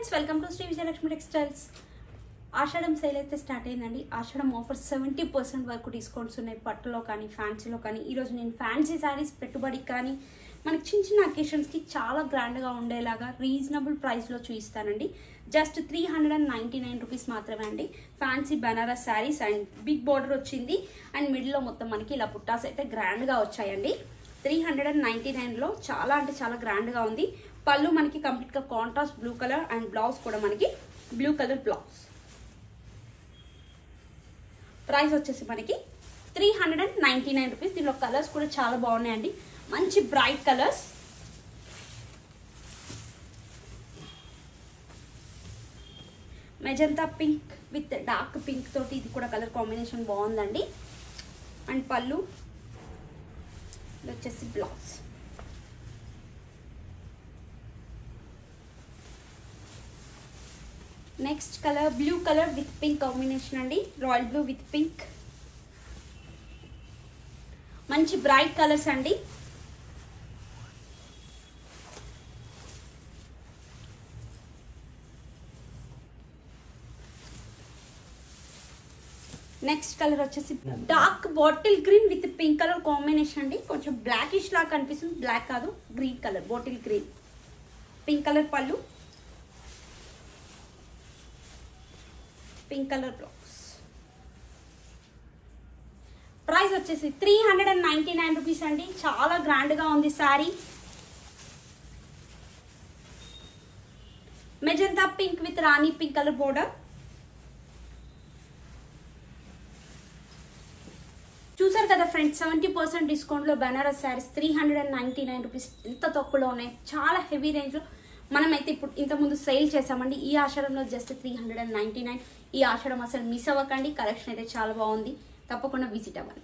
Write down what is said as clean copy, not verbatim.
Friends welcome to Shri Vijayalakshmi textiles. Ashadham sale అయితే start అయిందండి. Ashadham offer 70% వరకు డిస్కౌంట్స్ ఉన్నాయి పట్టులో కానీ ఫ్యాన్సీలో కానీ. ఈరోజు నేను ఫ్యాన్సీ శారీస్ పెట్టుబడికి కానీ మనకి చిన్న చిన్న అకేషన్స్కి చాలా గ్రాండ్గా ఉండేలాగా రీజనబుల్ ప్రైస్లో చూపిస్తానండి. జస్ట్ 399 రూపీస్ మాత్రమే అండి. Fancy Banaras saris and big border వచ్చింది అండ్ మిడిల్లో మొత్తం మనకి ఇలా బుట్టాస్ అయితే గ్రాండ్గా వచ్చాయండి. 399లో చాలా అంటే చాలా గ్రాండ్గా ఉంది. పళ్ళు మనకి కంప్లీట్గా contrast blue colour and blouse కూడా మనకి బ్లూ కలర్ బ్లౌజ్. ప్రైస్ వచ్చేసి మనకి 399 రూపీస్. దీనిలో కలర్స్ కూడా చాలా బాగున్నాయండి, మంచి bright colours. Magenta pink with dark pink తోటి ఇది కూడా కలర్ కాంబినేషన్ బాగుందండి. అండ్ పళ్ళు ఇది వచ్చేసి blouse. Next colour blue colour with pink combination అండి. రాయల్ బ్లూ విత్ పింక్, మంచి బ్రైట్ కలర్స్ అండి. నెక్స్ట్ కలర్ వచ్చేసి dark bottle green with pink colour combination అండి. కొంచెం బ్లాకిష్ లాగా కనిపిస్తుంది, బ్లాక్ కాదు green colour, bottle green, pink colour పళ్ళు, పింక్ కలర్ బ్లౌజ్. ప్రైస్ వచ్చేసి 399 రూపీస్ అండి. చాలా గ్రాండ్గా ఉంది sari. Magenta pink with Rani pink colour border. చూసారు కదా ఫ్రెండ్స్, 70% డిస్కౌంట్లో బనారస్ శారీస్ 399 రూపీస్. ఎంత తక్కువలో ఉన్నాయి, చాలా హెవీ రేంజ్లో. మనమైతే ఇప్పుడు ఇంతకుముందు సేల్ చేసామండి. ఈ ఆషాఢంలో జస్ట్ 399. ఈ ఆషాఢం అసలు మిస్ అవ్వకండి, కలెక్షన్ అయితే చాలా బాగుంది, తప్పకుండా విజిట్ అవ్వండి.